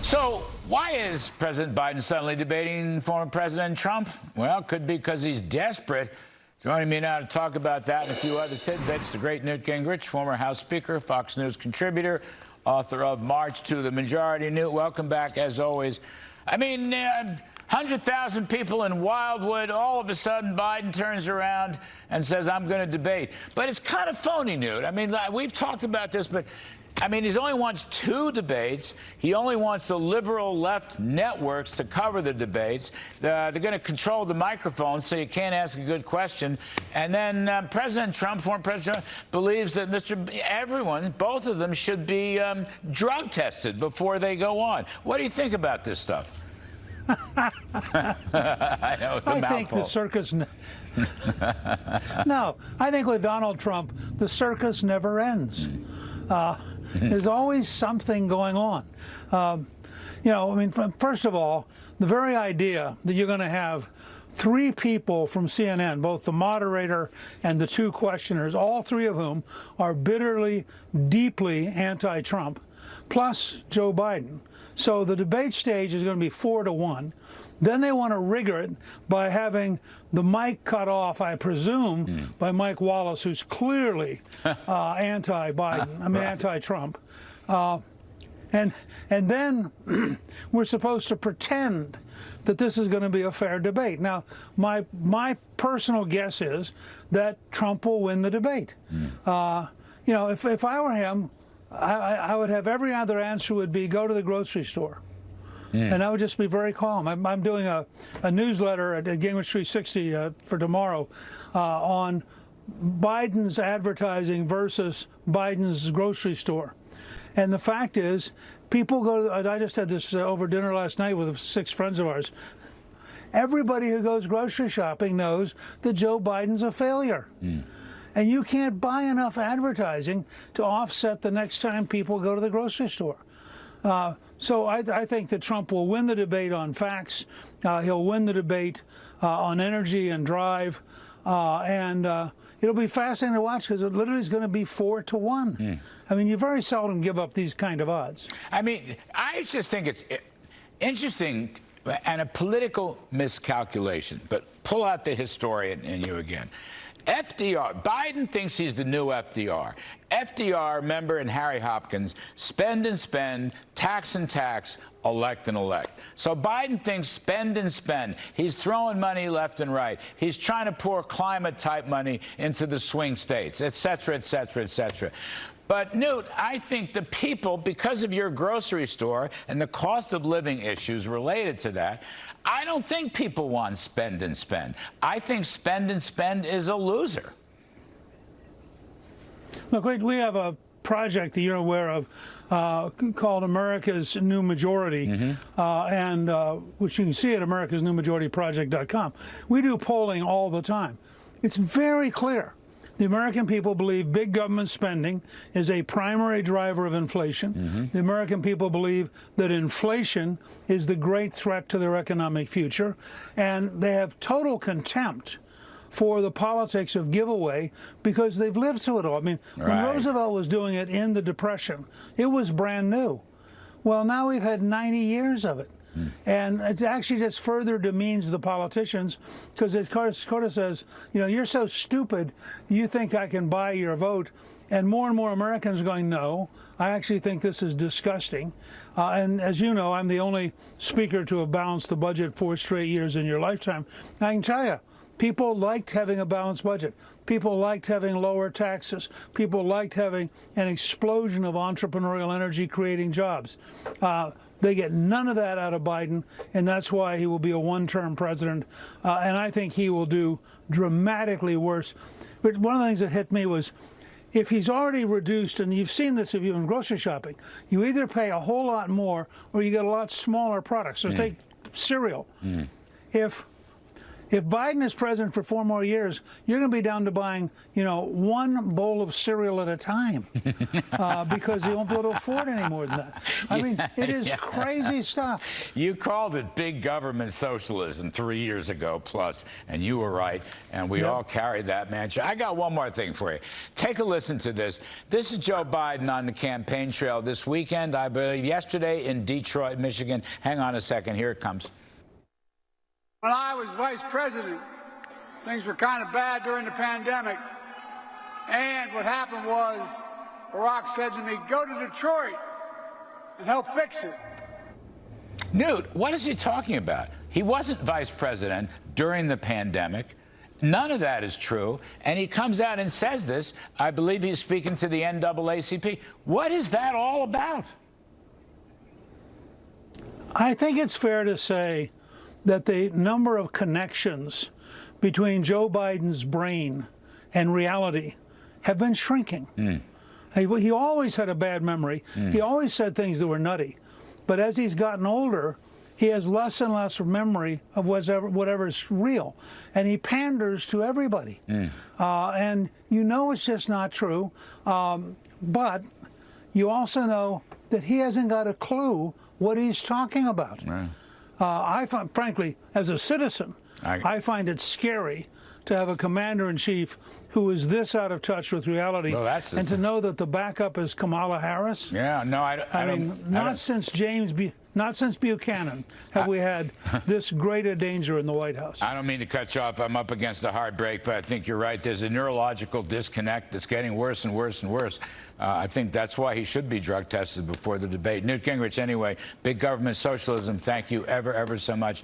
So why is President Biden suddenly debating former President Trump? Well, it could be because he's desperate. Joining me now to talk about that and a few other tidbits, the great Newt Gingrich, former House Speaker, Fox News contributor, author of March to the Majority. Newt, welcome back, as always. I mean, 100,000 people in Wildwood, all of a sudden Biden turns around and says, I'm going to debate. But it's kind of phony, Newt. I mean, we've talked about this, but I mean, he only wants 2 debates. He only wants the liberal left networks to cover the debates. They're going to control the microphone so you can't ask a good question. And then President Trump, former President Trump, believes that everyone, both of them, should be drug tested before they go on. What do you think about this stuff? I know it's a mouthful. Think the circus. No, I think with Donald Trump, the circus never ends. There's always something going on. You know, I mean, first of all, the very idea that you're going to have 3 people from CNN, both the moderator and the 2 questioners, all 3 of whom are bitterly, deeply anti-Trump, plus Joe Biden. So the debate stage is going to be 4-1. Then they want to rigor it by having the mic cut off, I presume, by Mike Wallace, who's clearly anti-Biden, I mean anti-Trump. And then we're supposed to pretend that this is going to be a fair debate. Now, my personal guess is that Trump will win the debate. You know, if I were him, I would have every other answer would be go to the grocery store. And I would just be very calm. I'm doing a newsletter at Gingrich 360 for tomorrow on Biden's advertising versus Biden's grocery store. And the fact is, people go, I just had this over dinner last night with 6 friends of ours. Everybody who goes grocery shopping knows that Joe Biden's a failure. And you can't buy enough advertising to offset the next time people go to the grocery store. So I think that Trump will win the debate on facts. He'll win the debate on energy and drive. And it'll be fascinating to watch because it literally is going to be 4-1. I mean, you very seldom give up these kind of odds. I mean, I just think it's interesting and a political miscalculation. But pull out the historian in you again. FDR, Biden thinks he's the new FDR. FDR, remember, and Harry Hopkins, spend and spend, tax and tax, elect and elect. So Biden thinks spend and spend. He's throwing money left and right. He's trying to pour climate-type money into the swing states, et cetera, et cetera, et cetera. But, Newt, I think the people, because of your grocery store and the cost of living issues related to that, I don't think people want spend and spend. I think spend and spend is a loser. Look, we have a project that you're aware of called America's New Majority, and which you can see at americasnewmajorityproject.com. We do polling all the time. It's very clear. The American people believe big government spending is a primary driver of inflation. The American people believe that inflation is the great threat to their economic future. And they have total contempt for the politics of giveaway because they've lived through it all. I mean, when Roosevelt was doing it in the Depression, it was brand new. Well, now we've had 90 years of it. And it actually just further demeans the politicians because it sort of says, you know, you're so stupid, you think I can buy your vote. And more Americans are going, no, I actually think this is disgusting. And as you know, I'm the only speaker to have balanced the budget 4 straight years in your lifetime. I can tell you, people liked having a balanced budget. People liked having lower taxes. People liked having an explosion of entrepreneurial energy creating jobs. They get none of that out of Biden, and that's why he will be a 1-term president. And I think he will do dramatically worse. But one of the things that hit me was if he's already reduced, and you've seen this if you've been grocery shopping, you either pay a whole lot more or you get a lot smaller products. So take cereal. If if Biden is president for 4 more years, you're going to be down to buying, one bowl of cereal at a time because you won't be able to afford any more than that. I mean, it is crazy stuff. You called it big government socialism 3 years ago plus, and you were right, and we all carried that mantra. I got one more thing for you. Take a listen to this. This is Joe Biden on the campaign trail this weekend, I believe yesterday in Detroit, Michigan. Hang on a second. Here it comes. When I was vice president, things were kind of bad during the pandemic. And what happened was, Barack said to me, go to Detroit and help fix it. Newt, what is he talking about? He wasn't vice president during the pandemic. None of that is true. And he comes out and says this. I believe he's speaking to the NAACP. What is that all about? I think it's fair to say that the number of connections between Joe Biden's brain and reality have been shrinking. He always had a bad memory. He always said things that were nutty. But as he's gotten older, he has less and less memory of whatever's real. And he panders to everybody. And it's just not true. But you also know that he hasn't got a clue what he's talking about. Right. I find, frankly, as a citizen, I find it scary to have a commander-in-chief who is this out of touch with reality, and to know that the backup is Kamala Harris. Yeah, no, I mean, not since Buchanan have we had this greater danger in the White House. I don't mean to cut you off. I'm up against a hard break, but I think you're right. There's a neurological disconnect that's getting worse and worse and worse. I think that's why he should be drug tested before the debate. Newt Gingrich, anyway, big government socialism. Thank you ever so much.